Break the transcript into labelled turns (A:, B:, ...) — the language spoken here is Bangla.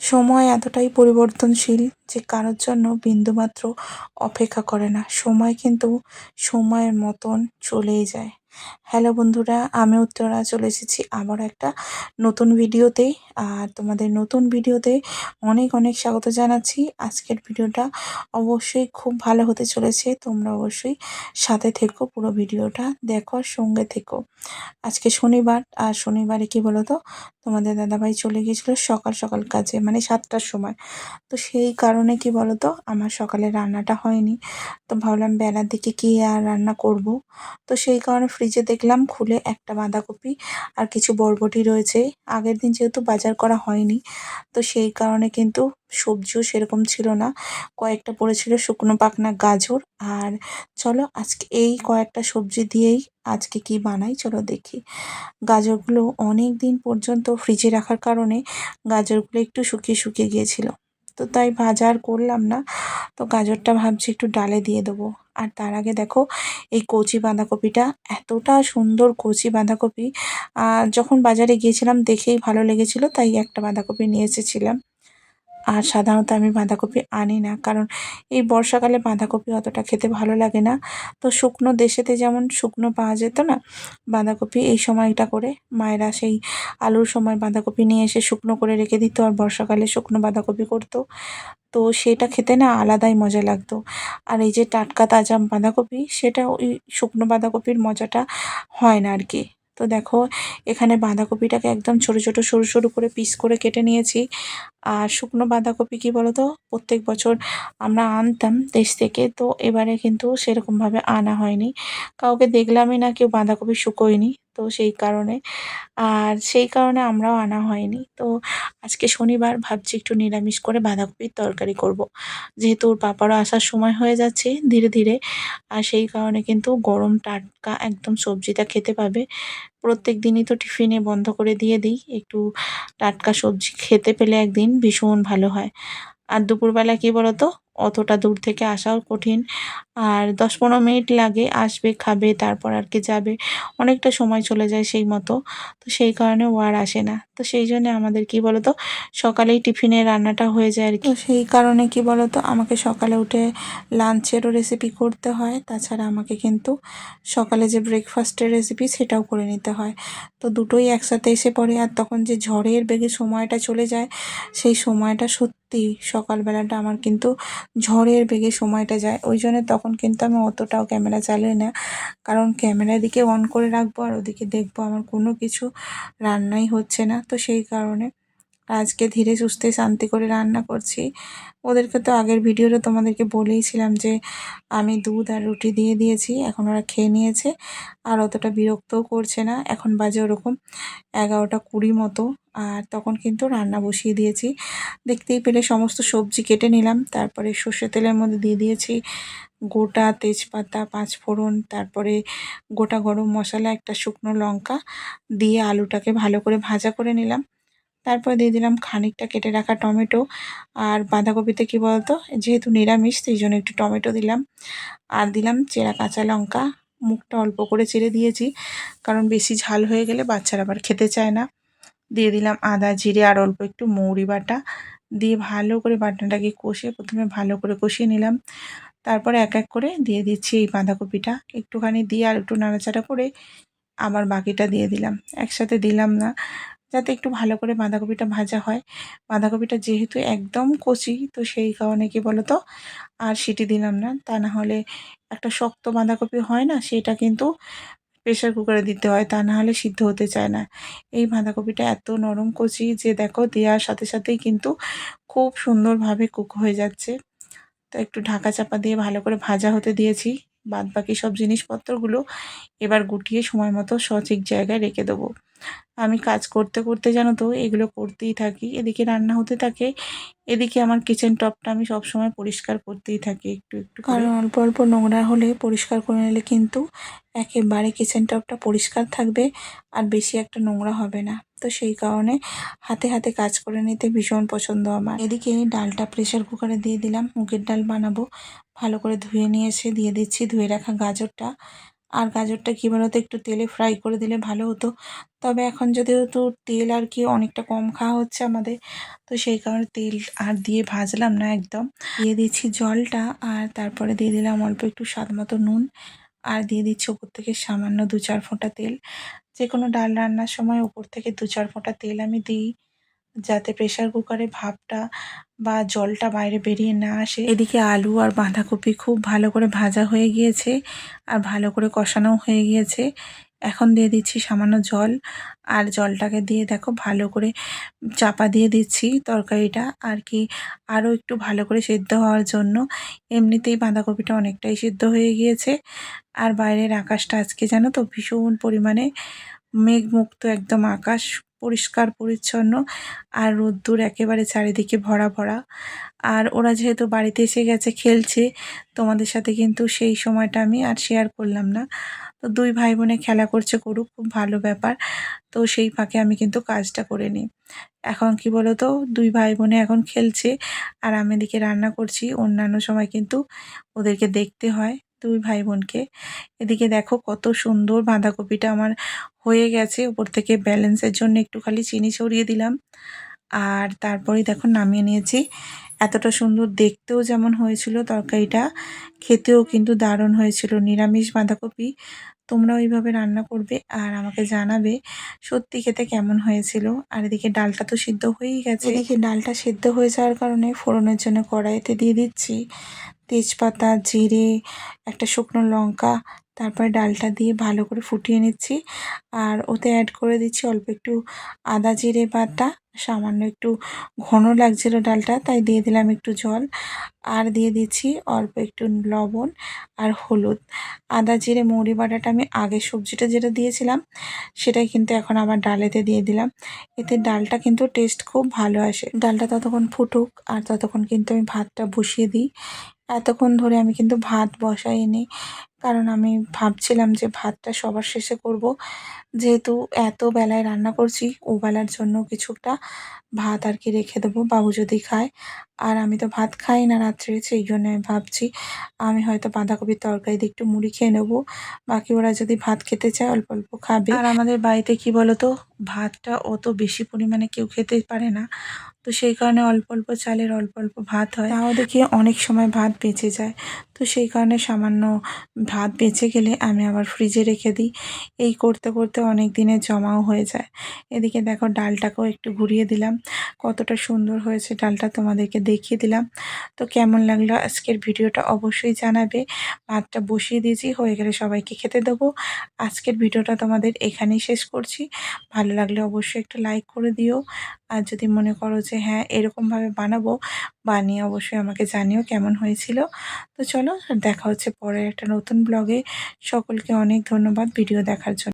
A: সময় এতটাই পরিবর্তনশীল যে কারোর জন্য বিন্দুমাত্র অপেক্ষা করে না। সময় কিন্তু সময়ের মতন চলেই যায়। হ্যালো বন্ধুরা, আমি উত্তরা চলে এসেছি আবার একটা নতুন ভিডিওতে। আর তোমাদের নতুন ভিডিওতে অনেক অনেক স্বাগত জানাচ্ছি। আজকের ভিডিওটা অবশ্যই খুব ভালো হতে চলেছে। তোমরা অবশ্যই সাথে থেকো, পুরো ভিডিওটা দেখো আর সঙ্গে থেকো। আজকে শনিবার, আর শনিবারে কি বলো তো, তোমাদের দাদাভাই চলে গিয়েছিল সকাল সকাল কাজে, মানে 7টার সময়। তো সেই কারণে কি বলো তো, আমার সকালে রান্নাটা হয়নি। তো ভাবলাম বেলার দিকে কি আর রান্না করব। তো সেই কারণে ফ্রিজে দেখলাম খুলে একটা বাঁধাকপি আর কিছু বরবটি রয়েছে। আগের দিন যেহেতু বাজার করা হয়নি, তো সেই কারণে কিন্তু সবজিও সেরকম ছিল না। কয়েকটা পড়েছিল শুকনো পাকনা গাজর। আর চলো আজকে এই কয়েকটা সবজি দিয়েই আজকে কি বানাই চলো দেখি। গাজরগুলো অনেক দিন পর্যন্ত ফ্রিজে রাখার কারণে গাজরগুলো একটু শুকিয়ে শুকিয়ে গিয়েছিল। তো তাই ভাজা আর করলাম না। তো গাজরটা ভাবছি একটু ডালে দিয়ে দেবো। আর তার আগে দেখো, এই কচি বাঁধাকপিটা, এতটা সুন্দর কচি বাঁধাকপি, যখন বাজারে গিয়েছিলাম দেখেই ভালো লেগেছিল, তাই একটা বাঁধাকপি নিয়ে এসেছিলাম। আর সাধারণত আমি বাঁধাকপি আনি না, কারণ এই বর্ষাকালে বাঁধাকপি অতটা খেতে ভালো লাগে না। তো শুকনো দেশেতে যেমন শুকনো পাওয়া যেত না বাঁধাকপি, এই সময়টা করে মায়েরা সেই আলুর সময় বাঁধাকপি নিয়ে এসে শুকনো করে রেখে দিত, আর বর্ষাকালে শুকনো বাঁধাকপি করতো। তো সেটা খেতে না আলাদাই মজা লাগতো। আর এই যে টাটকা তাজা বাঁধাকপি, সেটা ওই শুকনো বাঁধাকপির মজাটা হয় না আর কি। তো দেখো, এখানে বাঁধাকপিটাকে একদম ছোট ছোট সরু সরু করে পিস করে কেটে নিয়েছি। আর শুকনো বাঁধাকপি কি বলতো, প্রত্যেক বছর আমরা আনতাম দেশ থেকে, তো এবারে কিন্তু সেরকমভাবে আনা হয়নি। কাউকে দেখলামই না কেউ বাঁধাকপি শুকোয়নি, তো সেই কারণে, আর সেই কারণে আমরাও আনা হয়নি। তো আজকে শনিবার, ভাবছি একটু নিরামিষ করে বাঁধাকপির তরকারি করব। যেহেতু ওর পাপারও আসার সময় হয়ে যাচ্ছে ধীরে ধীরে, আর সেই কারণে কিন্তু গরম টাটকা একদম সবজিটা খেতে পাবে। প্রত্যেক দিনই তো টিফিনে বন্ধ করে দিয়ে দিই, একটু টাটকা সবজি খেতে পেলে একদিন ভীষণ ভালো হয়। আর দুপুরবেলা কি বলতো, অতটা দূর থেকে আসাও কঠিন। আর 10-15 মিনিট লাগে, আসবে খাবে তারপর আর কি যাবে, অনেকটা সময় চলে যায় সেই মতো। তো সেই কারণে ও আর আসে না। তো সেই জন্য আমাদের কি বলতো, সকালেই টিফিনের রান্নাটা হয়ে যায় আর কি। তো সেই কারণে কি বলতো, আমাকে সকালে উঠে লাঞ্চেরও রেসিপি করতে হয়, তাছাড়া আমাকে কিন্তু সকালে যে ব্রেকফাস্টের রেসিপি সেটাও করে নিতে হয়। তো দুটোই একসাথে এসে পড়ে, আর তখন যে ঝড়ের বেগে সময়টা চলে যায়, সেই সময়টা সত্যি সকালবেলাটা আমার কিন্তু ঝড়ের বেগে সময়টা যায়। ওই জন্য তখন কিন্তু আমি অতটাও ক্যামেরা চালাই না, কারণ ক্যামেরা এদিকে অন করে রাখবো আর ওদিকে দেখবো আমার কোনো কিছু রান্নাই হচ্ছে না। তো সেই কারণে আজকে ধীরে সুস্থে শান্তি করে রান্না করছি। ওদেরকে তো আগের ভিডিওতে তোমাদেরকে বলেইছিলাম যে আমি দুধ আর রুটি দিয়ে দিয়েছি, এখন ওরা খেয়ে নিয়েছে আর অতটা বিরক্তও করছে না। এখন বাজে ওরকম 11টা 20 মতো। আর তখন কিন্তু রান্না বসিয়ে দিয়েছি। দেখতেই পেলে সমস্ত সবজি কেটে নিলাম, তারপরে সর্ষে তেলের মধ্যে দিয়ে দিয়েছি গোটা তেজপাতা, পাঁচফোড়ন, তারপরে গোটা গরম মশলা, একটা শুকনো লঙ্কা দিয়ে আলুটাকে ভালো করে ভাজা করে নিলাম। তারপর দিয়ে দিলাম খানিকটা কেটে রাখা টমেটো। আর বাঁধাকপিতে কি বলতো, যেহেতু নিরামিষ সেই জন্য একটু টমেটো দিলাম। আর দিলাম চেরা কাঁচা লঙ্কা, মুখটা অল্প করে চিড়ে দিয়েছি, কারণ বেশি ঝাল হয়ে গেলে বাচ্চারা আবার খেতে চায় না। দিয়ে দিলাম আদা জিরে আর অল্প একটু মৌরি বাটা, দিয়ে ভালো করে বাটনাটাকে কষে, প্রথমে ভালো করে কষিয়ে নিলাম। তারপরে এক এক করে দিয়ে দিচ্ছি এই বাঁধাকপিটা, একটুখানি দিয়ে আর একটু নাড়াচাড়া করে আবার বাকিটা দিয়ে দিলাম। একসাথে দিলাম না, যাতে একটু ভালো করে বাঁধাকপিটা ভাজা হয়। বাঁধাকপিটা যেহেতু একদম কচি, তো সেই কারণে কি বলতো, আর সিটি দিলাম না, তা না হলে একটা শক্ত বাঁধাকপি হয় না, সেটা কিন্তু প্রেসার কুকারে দিতে হয়, তা না হলে সিদ্ধ হতে চায় না। এই বাঁধাকপিটা এত নরম কচি যে দেখো, দেওয়ার সাথে সাথেই কিন্তু খুব সুন্দরভাবে কুক হয়ে যাচ্ছে। তো একটু ঢাকা চাপা দিয়ে ভালো করে ভাজা হতে দিয়েছি। বাদ বাকি সব জিনিসপত্রগুলো এবার গুটিয়ে সময় মতো সঠিক জায়গায় রেখে দেবো। আমি কাজ করতে করতে জানো তো এগুলো করতেই থাকি, এদিকে রান্না হতে থাকে, এদিকে আমার কিচেন টপটা আমি সবসময় পরিষ্কার করতেই থাকি একটু একটু করে। কারণ অল্প অল্প নোংরা হলে পরিষ্কার করে নিলে কিন্তু একেবারে কিচেন টপটা পরিষ্কার থাকবে, আর বেশি একটা নোংরা হবে না। তো সেই কারণে হাতে হাতে কাজ করে নিতে ভীষণ পছন্দ আমার। এদিকে ডালটা প্রেসার কুকারে দিয়ে দিলাম, মুগের ডাল বানাবো। ভালো করে ধুয়ে নিয়ে এসে দিয়ে দিচ্ছি ধুয়ে রাখা গাজরটা। আর গাজরটা কী বলতো একটু তেলে ফ্রাই করে দিলে ভালো হতো। তবে এখন যেহেতু তেল আর কি অনেকটা কম খাওয়া হচ্ছে আমাদের, তো সেই কারণে তেল আর দিয়ে ভাজলাম না একদম। দিয়ে দিচ্ছি জলটা, আর তারপরে দিয়ে দিলাম অল্প একটু স্বাদ মতো নুন, আর দিয়ে দিচ্ছি ওপর থেকে সামান্য 2-4 ফোঁটা তেল। যে কোনো ডাল রান্নার সময় ওপর থেকে 2-4 ফোঁটা তেল আমি দিই, যাতে প্রেসার কুকারে ভাপটা বা জলটা বাইরে বেরিয়ে না আসে। এদিকে আলু আর বাঁধাকপি খুব ভালো করে ভাজা হয়ে গিয়েছে আর ভালো করে কষানোও হয়ে গিয়েছে। এখন দিয়ে দিচ্ছি সামান্য জল, আর জলটাকে দিয়ে দেখো ভালো করে চাপা দিয়ে দিচ্ছি তরকারিটা আর কি আরও একটু ভালো করে সেদ্ধ হওয়ার জন্য। এমনিতেই বাঁধাকপিটা অনেকটাই সেদ্ধ হয়ে গিয়েছে। আর বাইরের আকাশটা আজকে জানো তো ভীষণ পরিমাণে মেঘমুক্ত, একদম আকাশ পরিষ্কার পরিচ্ছন্ন, আর রোদ্দুর একেবারে চারিদিকে ভরা ভরা। আর ওরা যেহেতু বাড়িতে এসে গেছে খেলছে, তোমাদের সাথে কিন্তু সেই সময়টা আমি আর শেয়ার করলাম না। তো দুই ভাই বোনে খেলা করছে, করুক, খুব ভালো ব্যাপার। তো সেই ফাঁকে আমি কিন্তু কাজটা করে নিই। এখন কি বলো তো, দুই ভাই বোনে এখন খেলছে আর আমি এদিকে রান্না করছি। অন্যান্য সময় কিন্তু ওদেরকে দেখতে হয় দুই ভাই বোনকে। এদিকে দেখো কত সুন্দর বাঁধাকপিটা আমার হয়ে গেছে। উপর থেকে ব্যালেন্সের জন্য একটু খালি চিনি ছড়িয়ে দিলাম, আর তারপরেই দেখো নামিয়ে নিয়েছি। এতটা সুন্দর দেখতেও যেমন হয়েছিল তরকারিটা, খেতেও কিন্তু দারুণ হয়েছিল। নিরামিষ বাঁধাকপি, তোমরাও এইভাবে রান্না করবে আর আমাকে জানাবে সত্যি খেতে কেমন হয়েছিল। আর এদিকে ডালটা তো সিদ্ধ হয়েই গেছে। এদিকে ডালটা সিদ্ধ হয়ে যাওয়ার কারণে ফোড়নের জন্য কড়াইতে দিয়ে দিচ্ছি তেজপাতা, জিরে, একটা শুকনো লঙ্কা, তারপরে ডালটা দিয়ে ভালো করে ফুটিয়ে নিচ্ছি। আর ওতে অ্যাড করে দিচ্ছি অল্প একটু আদা জিরে বাটা। সামান্য একটু ঘন লাগছিল ডালটা, তাই দিয়ে দিলাম একটু জল, আর দিয়ে দিচ্ছি অল্প একটু লবণ আর হলুদ। আদা জিরে মৌরি বাটাটা আমি আগে সবজিটা যেটা দিয়েছিলাম সেটাই কিন্তু এখন আবার ডালেতে দিয়ে দিলাম। এতে ডালটা কিন্তু টেস্ট খুব ভালো আসে। ডালটা ততক্ষণ ফুটুক, আর ততক্ষণ কিন্তু আমি ভাতটা বসিয়ে দিই। এতক্ষণ ধরে আমি কিন্তু ভাত বসাইনি, কারণ আমি ভাবছিলাম যে ভাতটা সবার শেষে করব। যেহেতু এত বেলায় রান্না করছি, ও বেলার জন্য কিছুটা ভাত আর কি রেখে দেবো, বাবু যদি খায়। আর আমি তো ভাত খাই না রাত্রে, সেই জন্য আমি ভাবছি আমি হয়তো বাঁধাকপির তরকারি দিয়ে একটু মুড়ি খেয়ে নেবো। বাকি ওরা যদি ভাত খেতে চায় অল্প অল্প খাবে। আর আমাদের বাড়িতে কি বলতো, ভাতটা অত বেশি পরিমাণে কেউ খেতে পারে না, তো সেই কারণে অল্প অল্প চালের অল্প অল্প ভাত হয়। তাও দেখি অনেক সময় ভাত বেঁচে যায়, তো সেই কারণে সামান্য ভাত বেঁচে গেলে আমি আবার ফ্রিজে রেখে দিই। এই করতে করতে অনেক দিনের জমাও হয়ে যায়। এদিকে দেখো ডালটাকেও একটু ঘুরিয়ে দিলাম, কতটা সুন্দর হয়েছে ডালটা তোমাদেরকে দেখিয়ে দিলাম। তো কেমন লাগলো আজকের ভিডিওটা অবশ্যই জানাবে। ভাতটা বসিয়ে দিয়েছি, হয়ে গেলে সবাইকে খেতে দেবো। আজকের ভিডিওটা তোমাদের এখানেই শেষ করছি। ভালো লাগলে অবশ্যই একটা লাইক করে দিও। আর যদি মনে করো যে হ্যাঁ এরকমভাবে বানাবো, বানিয়ে অবশ্যই আমাকে জানিও কেমন হয়েছিল। তো চলো, দেখা হচ্ছে পরে একটা নতুন ব্লগে। সকলকে অনেক ধন্যবাদ ভিডিও দেখার জন্য।